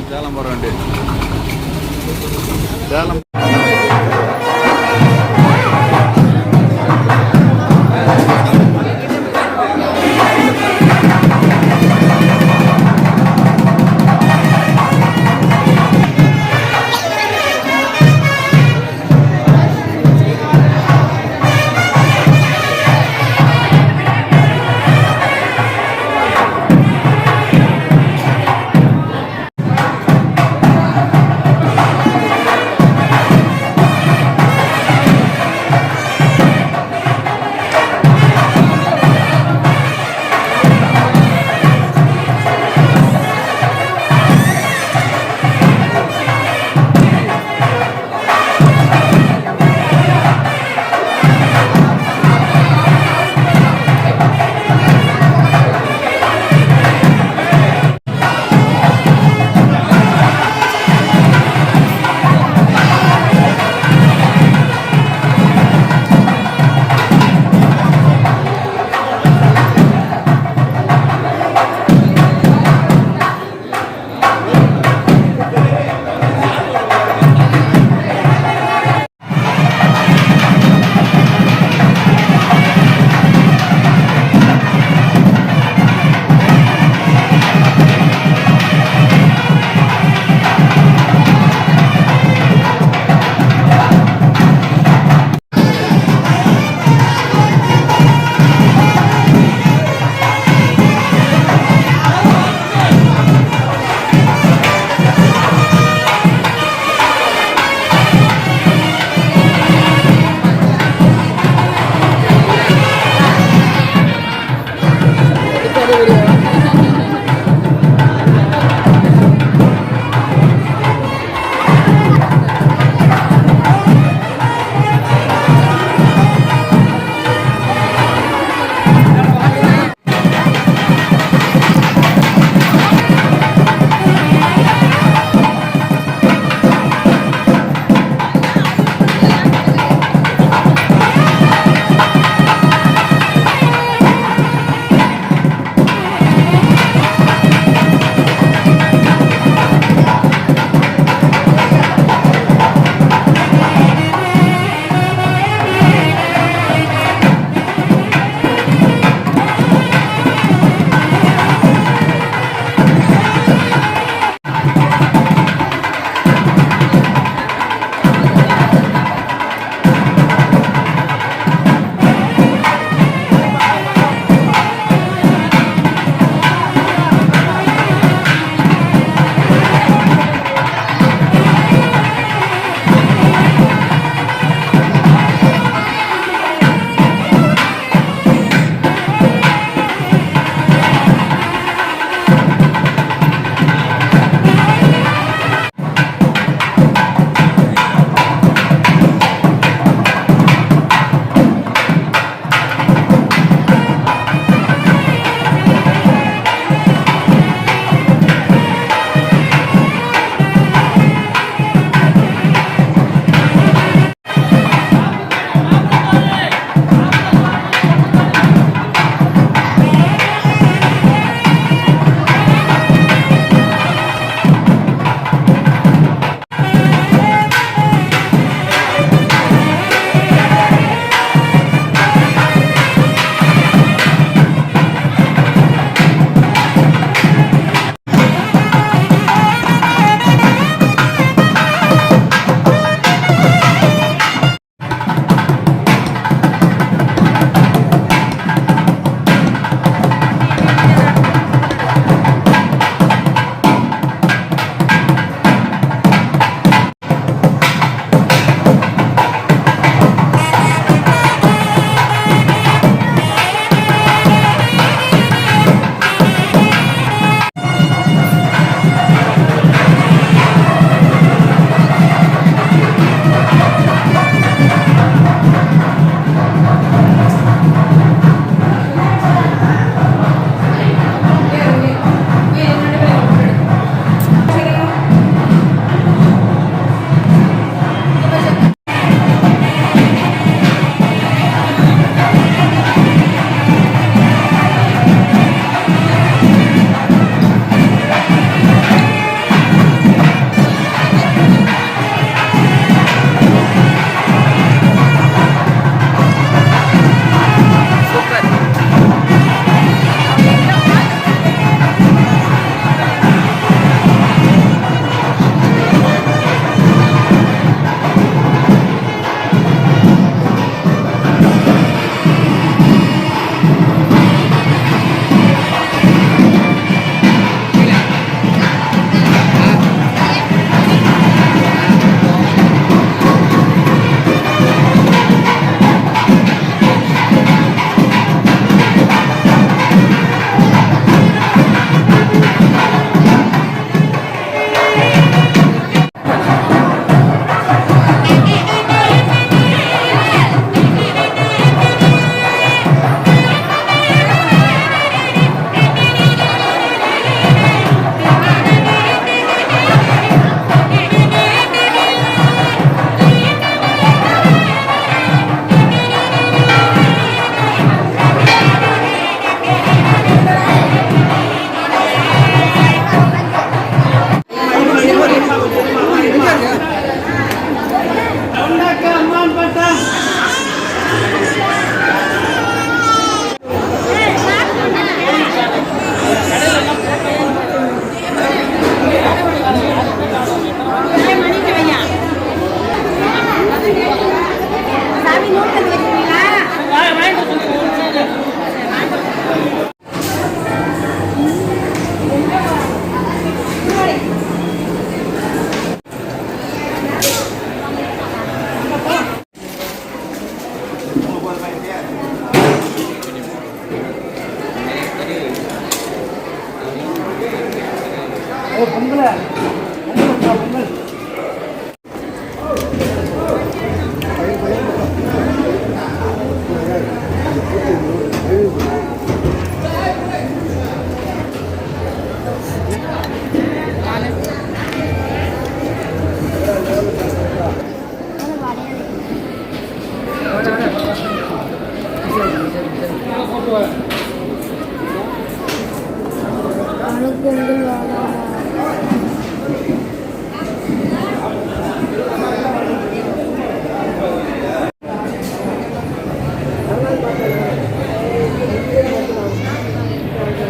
சேலம் போகிற வண்டி சேலம்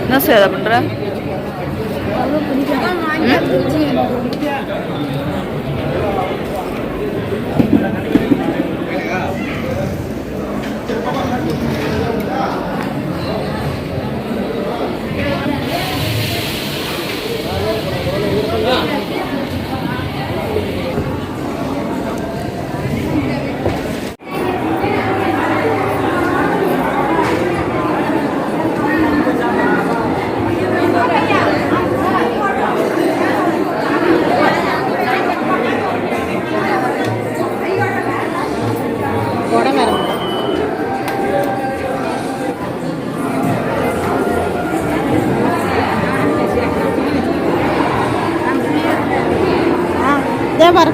என்ன சேவை பண்ற? பாரு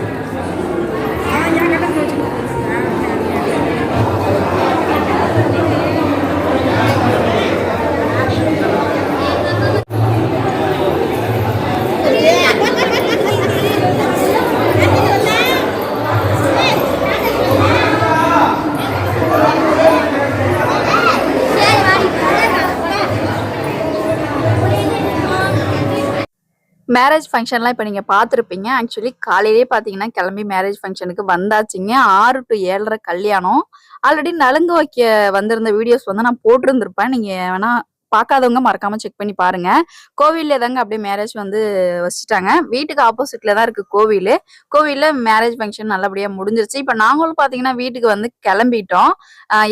மேரேஜ் ஃபங்க்ஷன்லாம் இப்போ நீங்கள் பார்த்துருப்பீங்க. ஆக்சுவலி காலையிலேயே பார்த்தீங்கன்னா கிளம்பி மேரேஜ் ஃபங்க்ஷனுக்கு வந்தாச்சுங்க. 6 to 7:30 கல்யாணம். ஆல்ரெடி நலுங்கு வைக்க வந்திருந்த வீடியோஸ் வந்து நான் போட்டிருந்திருப்பேன். நீங்கள் வேணா பார்க்காதவங்க மறக்காம செக் பண்ணி பாருங்க. கோவில்ல தாங்க அப்படியே மேரேஜ் வந்து வச்சுட்டாங்க. வீட்டுக்கு ஆப்போசிட்ல தான் இருக்கு கோவில். கோவில்ல மேரேஜ் ஃபங்க்ஷன் நல்லபடியா முடிஞ்சிருச்சு. இப்போ நாங்களும் பார்த்தீங்கன்னா வீட்டுக்கு வந்து கிளம்பிட்டோம்.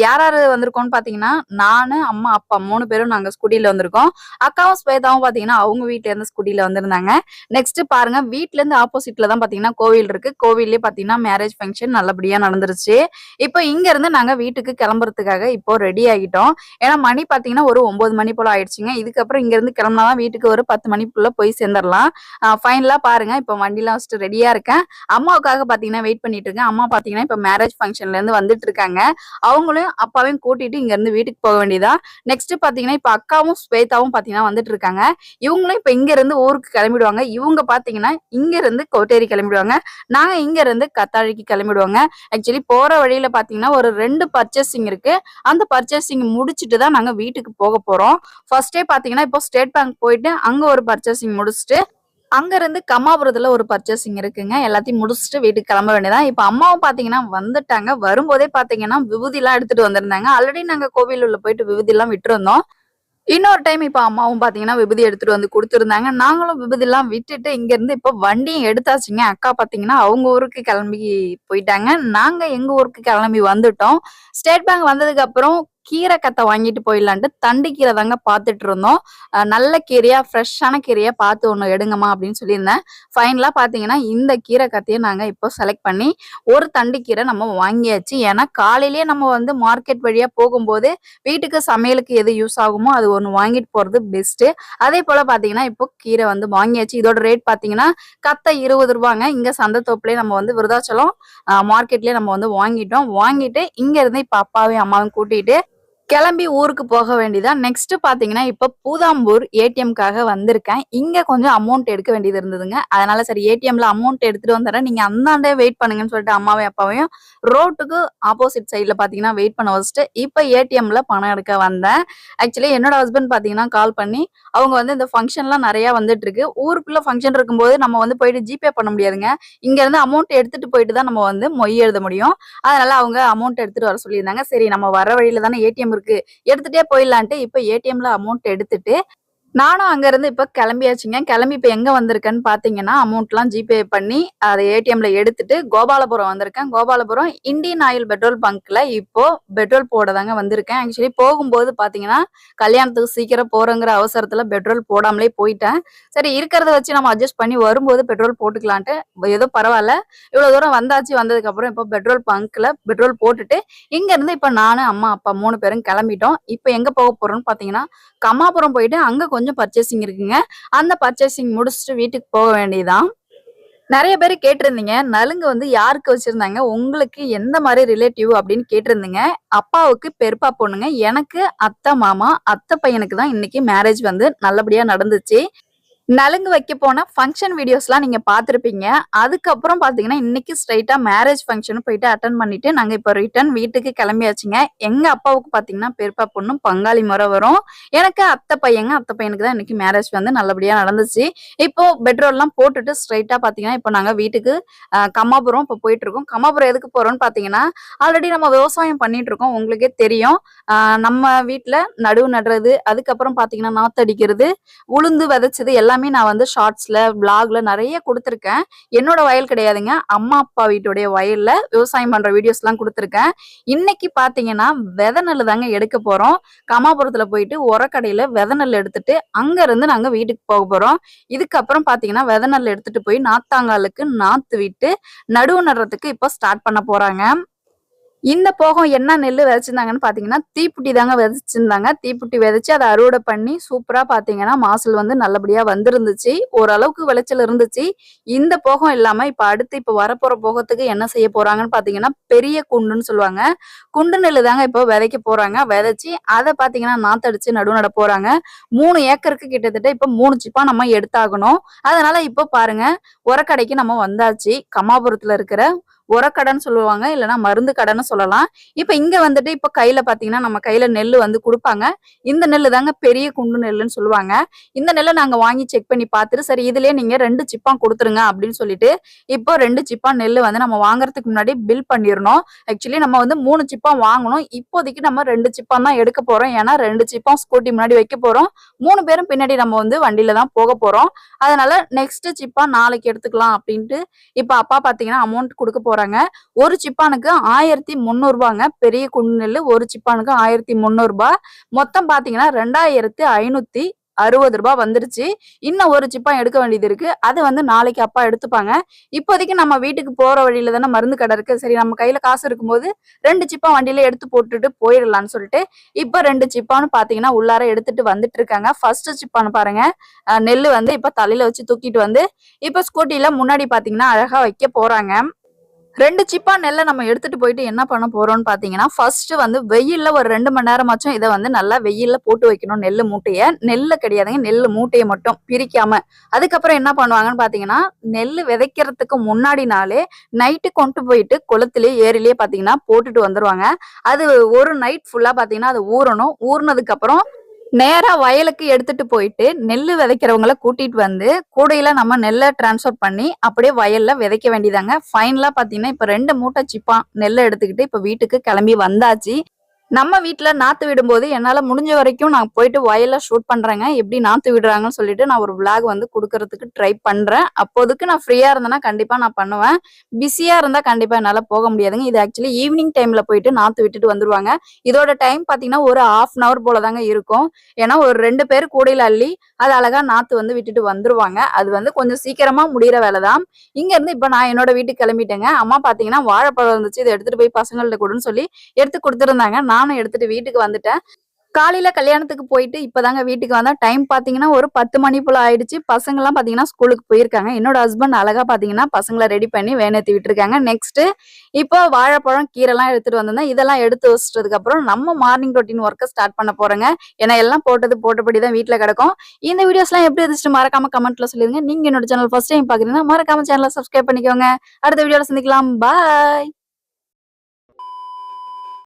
யார் யார் வந்திருக்கோம்னு பார்த்தீங்கன்னா நானு, அம்மா, அப்பா 3 பேரும் நாங்கள் ஸ்கூட்டியில் வந்திருக்கோம். அக்காவும் ஸ்வேதாவும் பார்த்தீங்கன்னா அவங்க வீட்டுல இருந்து ஸ்கூட்டியில் வந்திருந்தாங்க. நெக்ஸ்ட் பாருங்க வீட்ல இருந்து ஆப்போசிட்ல தான் பார்த்தீங்கன்னா கோவில் இருக்கு. கோவில்லே பார்த்தீங்கன்னா மேரேஜ் ஃபங்க்ஷன் நல்லபடியா நடந்துருச்சு. இப்போ இங்க இருந்து நாங்க வீட்டுக்கு கிளம்புறதுக்காக இப்போ ரெடி ஆகிட்டோம். ஏன்னா மணி பார்த்தீங்கன்னா ஒரு 9 மணி போல ஆயிடுச்சுங்க. இதுக்கப்புறம் இங்க இருந்து கிளம்பினாதான் வீட்டுக்கு ஒரு 10 மணிக்குள்ள போய் சேர்ந்துடலாம். ஃபைனலா பாருங்க இப்போ வண்டிலாம் வச்சுட்டு ரெடியா இருக்கேன். அம்மாவுக்காக பார்த்தீங்கன்னா வெயிட் பண்ணிட்டு இருக்கேன். அம்மா பார்த்தீங்கன்னா இப்போ மேரேஜ் ஃபங்க்ஷன்ல இருந்து வந்துட்டு இருக்காங்க. அவங்களும் அப்பாவையும் கூட்டிட்டு இங்க இருந்து வீட்டுக்கு போக வேண்டியதா. நெக்ஸ்ட் பார்த்தீங்கன்னா இப்போ அக்காவும் ஸ்வேதாவும் பார்த்தீங்கன்னா வந்துட்டு இருக்காங்க. இவங்களும் இப்போ இங்க இருந்து ஊருக்கு கிளம்பிடுவாங்க. இவங்க பார்த்தீங்கன்னா இங்க இருந்து கோட்டேரி கிளம்பிடுவாங்க. நாங்க இங்க இருந்து கத்தாழிக்கு கிளம்பிடுவாங்க. ஆக்சுவலி போற வழியில பார்த்தீங்கன்னா ஒரு 2 பர்ச்சேசிங் இருக்கு. அந்த பர்ச்சேசிங் முடிச்சுட்டு தான் நாங்க வீட்டுக்கு போக போறோம். ஃபர்ஸ்டே பாத்தீங்கன்னா இப்போ ஸ்டேட் பேங்க் போயிட்டு அங்க ஒரு பர்ச்சேசிங் முடிச்சுட்டு அங்க இருந்து கம்மாபுரத்துல ஒரு பர்ச்சேசிங் இருக்குங்க. எல்லாத்தையும் முடிச்சுட்டு வீட்டுக்கு கிளம்ப வேண்டியதான். இப்ப அம்மாவும் பாத்தீங்கன்னா வந்துட்டாங்க. வரும்போதே பாத்தீங்கன்னா விபூதி எல்லாம் எடுத்துட்டு வந்திருந்தாங்க. ஆல்ரெடி நாங்க கோவில் உள்ள போயிட்டு விபூதி எல்லாம் விட்டுருந்தோம். இன்னொரு டைம் இப்ப அம்மாவும் பாத்தீங்கன்னா விபூதி எடுத்துட்டு வந்து கொடுத்துருந்தாங்க. நாங்களும் விபூதி எல்லாம் விட்டுட்டு இங்க இருந்து இப்ப வண்டியும் எடுத்தாச்சுங்க. அக்கா பாத்தீங்கன்னா அவங்க ஊருக்கு கிளம்பி போயிட்டாங்க. நாங்க எங்க ஊருக்கு கிளம்பி வந்துட்டோம். ஸ்டேட் பேங்க் வந்ததுக்கு அப்புறம் கீரை கத்தை வாங்கிட்டு போயிடலான்ட்டு தண்டு கீரை தாங்க பார்த்துட்டு இருந்தோம். நல்ல கீரையா ஃப்ரெஷ்ஷான கீரையா பார்த்து ஒன்று எடுங்கம்மா அப்படின்னு சொல்லியிருந்தேன். ஃபைனலாக பார்த்தீங்கன்னா இந்த கீரை கத்தையை நாங்கள் இப்போ செலக்ட் பண்ணி ஒரு தண்டு கீரை நம்ம வாங்கியாச்சு. ஏன்னா காலையிலேயே நம்ம வந்து மார்க்கெட் வழியாக போகும்போது வீட்டுக்கு சமையலுக்கு எது யூஸ் ஆகுமோ அது ஒன்று வாங்கிட்டு போகிறது பெஸ்ட்டு. அதே போல் பார்த்தீங்கன்னா இப்போ கீரை வந்து வாங்கியாச்சு. இதோட ரேட் பார்த்தீங்கன்னா கத்தை 20 ரூபாங்க. இங்கே சந்தைத்தோப்புலேயே நம்ம வந்து விருதாச்சலம் மார்க்கெட்லேயே நம்ம வந்து வாங்கிட்டோம். வாங்கிட்டு இங்கேருந்து இப்போ அப்பாவையும் அம்மாவையும் கூட்டிகிட்டு கிளம்பி ஊருக்கு போக வேண்டியதான். நெக்ஸ்ட் பாத்தீங்கன்னா இப்ப பூதாம்பூர் ஏடிஎம்காக வந்திருக்கேன். இங்க கொஞ்சம் அமௌண்ட் எடுக்க வேண்டியது இருந்ததுங்க. அதனால சரி ஏடிஎம்ல அமௌண்ட் எடுத்துட்டு வந்துடுறேன், நீங்க அந்தாண்டே வெயிட் பண்ணுங்கன்னு சொல்லிட்டு அம்மாவையும் அப்பாவையும் ரோட்டுக்கு ஆப்போசிட் சைட்ல பாத்தீங்கன்னா வெயிட் பண்ண வச்சுட்டு இப்ப ஏடிஎம்ல பணம் எடுக்க வந்தேன். ஆக்சுவலி என்னோட ஹஸ்பண்ட் பாத்தீங்கன்னா கால் பண்ணி அவங்க வந்து இந்த ஃபங்க்ஷன்லாம் நிறைய வந்துட்டு இருக்கு, ஊருக்குள்ள ஃபங்க்ஷன் இருக்கும்போது நம்ம வந்து போயிட்டு ஜிபே பண்ண முடியாதுங்க, இங்க இருந்து அமௌண்ட் எடுத்துட்டு போயிட்டு தான் நம்ம வந்து மொய் எழுத முடியும். அதனால அவங்க அமௌண்ட் எடுத்துட்டு வர சொல்லியிருந்தாங்க. சரி நம்ம வர வழியில தானே ஏடிஎம் இருக்கு, எடுத்துட்டே போயிடலான்ட்டு இப்ப ஏடிஎம்ல அமௌண்ட் எடுத்துட்டு நானும் அங்கருந்து இப்ப கிளம்பியாச்சுங்க. கிளம்பி இப்ப எங்க வந்திருக்கேன்னு பார்த்தீங்கன்னா, அமௌண்ட்லாம் ஜிபே பண்ணி, அத ஏடிஎம்ல எடுத்துட்டு கோபாலபுரம் வந்திருக்கேன். கோபாலபுரம் இண்டியன் ஆயில் பெட்ரோல் பங்க்ல இப்போ பெட்ரோல் போட தாங்க வந்திருக்கேன். ஆக்சுவலி போகும்போது பார்த்தீங்கன்னா, கல்யாணத்துக்கு சீக்கிரம் போறோங்கிற அவசரத்துல பெட்ரோல் போடாமலே போயிட்டேன். சரி இருக்கிறத வச்சு நம்ம அட்ஜஸ்ட் பண்ணி வரும்போது பெட்ரோல் போட்டுக்கலான்ட்டு, ஏதோ பரவால்ல. இவ்வளோ தூரம் வந்தாச்சு. வந்ததுக்கப்புறம் இப்போ பெட்ரோல் பங்க்ல பெட்ரோல் போட்டுட்டு, இங்கருந்து இப்ப நானு, அம்மா, அப்பா 3 பேரும் கிளம்பிட்டோம். இப்ப எங்க போக போறோம்ன்னு பார்த்தீங்கன்னா, கம்மாபுரம் போயிட்டு அங்க கொஞ்சம் பர்ச்சேசிங் இருக்குங்க. அந்த பர்ச்சேசிங் முடிச்சுட்டு வீட்டுக்கு போக வேண்டியதுதான். நெறைய பேரு கேட்டிருந்தீங்க. நலுங்கு வந்து யாருக்கு வச்சிருந்தாங்க? உங்களுக்கு எந்த மாரி ரிலேட்டிவ் அப்படின்னு கேட்டிருந்தீங்க. அப்பாவுக்கு பெரியப்பா பொண்ணுங்க. எனக்கு அத்தை, மாமா, அத்தை பையனுக்கு தான் இன்னைக்கு மேரேஜ் வந்து நல்லபடியா நடந்துச்சு. நலுங்கு வைக்க போன ஃபங்ஷன் வீடியோஸ்லாம் நீங்க பார்த்திருப்பீங்க. அதுக்கப்புறம் பார்த்தீங்கன்னா, இன்னைக்கு ஸ்ட்ரெயிட்டா மேரேஜ் ஃபங்ஷன் போயிட்டு அட்டெண்ட் பண்ணிட்டு, நாங்க இப்ப ரிட்டர்ன் வீட்டுக்கு கிளம்பியாச்சுங்க. எங்க அப்பாவுக்கு பார்த்தீங்கன்னா, பெரியப்பா பொண்ணு பங்காளி முறை வரும். எனக்கு அத்தை பையங்க. அத்தை பையனுக்கு தான் இன்னைக்கு மேரேஜ் வந்து நல்லபடியா நடந்துச்சு. இப்போ பெட்ரோல்லாம் போட்டுட்டு ஸ்ட்ரெயிட்டா பார்த்தீங்கன்னா, இப்ப நாங்க வீட்டுக்கு கம்மாபுரம் இப்ப போயிட்டுருக்கோம். கம்மாபுரம் எதுக்கு போறோம்ன்னு பார்த்தீங்கன்னா, ஆல்ரெடி நம்ம விவசாயம் பண்ணிட்டுருக்கோம். உங்களுக்கே தெரியும். அ நம்ம வீட்ல நடுவு நடுறது, அதுக்கப்புறம் பார்த்தீங்கன்னா, நாத்தடிக்கிறது, உளுந்து விதைச்சது எல்லாமே நான் வந்து ஷார்ட்ஸ்ல, விளாக்ல நெறைய குடுத்துருக்கேன். என்னோட வயல் கிடையாதுங்க. அம்மா, அப்பா வீட்டுடைய வயல்ல விவசாயம் பண்ற வீடியோஸ்லாம் குடுத்துருக்கேன். இன்னைக்கு பார்த்தீங்கன்னா, வெத நெல்லு தாங்க எடுக்க போறோம். கம்மாபுரத்துல போயிட்டு உரக்கடையில வெத நெல் எடுத்துட்டு, அங்க இருந்து நாங்க வீட்டுக்கு போக போறோம். இதுக்கப்புறம் பார்த்தீங்கன்னா, வெத நெல் எடுத்துட்டு போய் நாத்தாங்காலுக்கு நாத்து விட்டு, நடுவு நடுறதுக்கு இப்போ ஸ்டார்ட் பண்ண போறாங்க. இந்த போகம் என்ன நெல்லு விதைச்சிருந்தாங்கன்னு பார்த்தீங்கன்னா, தீப்புட்டி தாங்க விதைச்சிருந்தாங்க. தீப்புட்டி விதைச்சு அத அறுவடை பண்ணி சூப்பரா பார்த்தீங்கன்னா, மகசூல் வந்து நல்லபடியா வந்திருந்துச்சு. ஓரளவுக்கு விளைச்சல் இருந்துச்சு. இந்த போகம் இல்லாம இப்ப வரப்போற போகத்துக்கு என்ன செய்ய போறாங்கன்னு பார்த்தீங்கன்னா, பெரிய குண்டுன்னு சொல்லுவாங்க. குண்டு நெல்லு தாங்க இப்போ விதைக்க போறாங்க. விதைச்சு அத பார்த்தீங்கன்னா, நாத்தடிச்சு நடுவு நட போறாங்க. 3 ஏக்கருக்கு கிட்டத்தட்ட இப்ப 3 சிப்பா நம்ம எடுத்தாகணும். அதனால இப்போ பாருங்க, உரக்கடைக்கு நம்ம வந்தாச்சு. கம்மாபுரத்துல இருக்கிற உரக்கடைன்னு சொல்லுவாங்க. இல்லன்னா மருந்து கடைன்னு சொல்லலாம். இப்ப இங்க வந்துட்டு இப்ப கையில பார்த்தீங்கன்னா, நம்ம கையில நெல்லு வந்து குடுப்பாங்க. இந்த நெல்லு தாங்க பெரிய குண்டு நெல்லுன்னு சொல்லுவாங்க. இந்த நெல்ல நாங்க வாங்கி செக் பண்ணி பார்த்துட்டு, சரி இதுலயே நீங்க 2 சிப்பா குடுத்துருங்க அப்படின்னு சொல்லிட்டு, இப்போ 2 சிப்பா நெல்லு வந்து நம்ம வாங்குறதுக்கு முன்னாடி பில் பண்ணிறணும். ஆக்சுவலி நம்ம வந்து 3 சிப்பா வாங்கணும். இப்போதைக்கு நம்ம 2 சிப்பா தான் எடுக்க போறோம். ஏன்னா 2 சிப்பா ஸ்கூட்டி முன்னாடி வைக்க போறோம். 3 பேரும் பின்னாடி நம்ம வந்து வண்டியில தான் போக போறோம். அதனால நெக்ஸ்ட் சிப்பா நாளைக்கு எடுத்துக்கலாம் அப்படின்ட்டு, இப்ப அப்பா பார்த்தீங்கன்னா அமௌண்ட் குடுக்க போறாங்க. ஒரு சிப்பானுக்கு ரூ. 1300 பெரிய குண்டு நெல்லு ஒரு சிப்பானுக்கு ரூ. 1300. மொத்தம் பார்த்தீங்கன்னா ரூ. 2560 வந்துருச்சு. இன்னும் ஒரு சிப்பா எடுக்க வேண்டியது இருக்கு. அது வந்து நாளைக்கு அப்பா எடுத்துப்பாங்க. இப்போதைக்கு நம்ம வீட்டுக்கு போற வழியில தானே மருந்து கடை இருக்கு. சரி நம்ம கையில காசு இருக்கும்போது 2 சிப்பா வண்டியில எடுத்து போட்டுட்டு போயிரலாம்னு சொல்லிட்டு, இப்ப 2 சிப்பான்னு பார்த்தீங்கன்னா உள்ளார எடுத்துட்டு வந்துட்டு இருக்காங்க. ஃபர்ஸ்ட் சிப்பான்னு பாருங்க. நெல்லு வந்து இப்ப தலையில வச்சு தூக்கிட்டு வந்து, இப்ப ஸ்கூட்டில முன்னாடி பார்த்தீங்கன்னா அழகா வைக்க போறாங்க. 2 சிப்பா நெல்ல நம்ம எடுத்துட்டு போயிட்டு என்ன பண்ண போறோம்ன்னு பார்த்தீங்கன்னா, ஃபர்ஸ்ட் வந்து வெயில்ல ஒரு 2 மணி நேரமாச்சும் இத வந்து நல்லா வெயில்ல போட்டு வைக்கணும் நெல்லு மூட்டைய. நெல்லு கிடையாதுங்க, நெல்லு மூட்டைய மட்டும் பிரிக்காம. அதுக்கப்புறம் என்ன பண்ணுவாங்கன்னு பார்த்தீங்கன்னா, நெல்லு விதைக்கிறதுக்கு முன்னாடி நாளே நைட்டு கொண்டு போயிட்டு குளத்திலேயே, ஏரியிலேயே பார்த்தீங்கன்னா போட்டுட்டு வந்துருவாங்க. அது ஒரு நைட் ஃபுல்லா பார்த்தீங்கன்னா, அது ஊறணும். ஊறுனதுக்கப்புறம் நேரா வயலுக்கு எடுத்துட்டு போயிட்டு, நெல்லு விதைக்கிறவங்கள கூட்டிட்டு வந்து, கூடையில நம்ம நெல்ல ட்ரான்ஸ்ஃபர் பண்ணி, அப்படியே வயல்ல விதைக்க வேண்டியதாங்க. ஃபைனலா பார்த்தீங்கன்னா, இப்ப 2 மூட்டை சிப்பான் நெல்ல எடுத்துக்கிட்டு இப்ப வீட்டுக்கு கிளம்பி வந்தாச்சு. நம்ம வீட்ல நாத்து விடும்போது என்னால முடிஞ்ச வரைக்கும் நான் போயிட்டு வயல்ல ஷூட் பண்றேங்க. எப்படி நாத்து விடுறாங்கன்னு சொல்லிட்டு நான் ஒரு விளாக் வந்து குடுக்கறதுக்கு ட்ரை பண்றேன். அப்போதைக்கு நான் ஃப்ரீயா இருந்தேன்னா கண்டிப்பா நான் பண்ணுவேன். பிஸியா இருந்தா கண்டிப்பா என்னால போக முடியாதுங்க. இது ஆக்சுவலி ஈவினிங் டைம்ல போயிட்டு நாத்து விட்டுட்டு வந்துருவாங்க. இதோட டைம் பார்த்தீங்கன்னா, ஒரு 1/2 அன் ஹவர் போல தாங்க இருக்கும். ஏன்னா ஒரு 2 பேர் கூடையில அள்ளி, அது அழகா நாத்து வந்து விட்டுட்டு வந்துருவாங்க. அது வந்து கொஞ்சம் சீக்கிரமா முடியிற வேலை தான். இங்க இருந்து இப்ப நான் என்னோட வீட்டுக்கு கிளம்பிட்டேங்க. அம்மா பார்த்தீங்கன்னா, வாழைப்பழம் இருந்துச்சு. இத எடுத்துட்டு போய் பசங்கள்ட்ட குடுன்னு சொல்லி எடுத்து குடுத்துருந்தாங்க. நானும் எடுத்துட்டு வீட்டுக்கு வந்துட்டேன். காலையில கல்யாணத்துக்கு போயிட்டு இப்பதாங்க வீட்டுக்கு வந்தேன். டைம் பார்த்தீங்கன்னா, ஒரு 10 மணி போல ஆயிடுச்சு. பசங்கலாம் பார்த்தீங்கன்னா, ஸ்கூலுக்கு போயிருக்காங்க. என்னோட ஹஸ்பண்ட் அழகா பார்த்தீங்கன்னா, பசங்கள ரெடி பண்ணி வேன் ஏத்தி விட்டுருக்காங்க. நெக்ஸ்ட்டு இப்போ வாழைப்பழம், கீரைலாம் எடுத்துட்டு வந்திருந்தேன். இதெல்லாம் எடுத்து வச்சுட்டதுக்கப்புறம் நம்ம மார்னிங் ரொட்டீன் ஒர்க்க ஸ்டார்ட் பண்ண போறேங்க. ஏன்னா எல்லாம் போட்டது போட்டபடி தான் வீட்ல கிடக்கும். இந்த வீடியோஸ்லாம் எப்படி இருந்துச்சுன்னு மறக்காம கமெண்ட்ல சொல்லிருங்க. நீங்க என்னோட சேனல் ஃபர்ஸ்ட் டைம் பார்க்குறீங்கன்னா, மறக்காம சேனல சப்ஸ்கிரைப் பண்ணிக்கோங்க. அடுத்த வீடியோல சந்திக்கலாம். பாய்.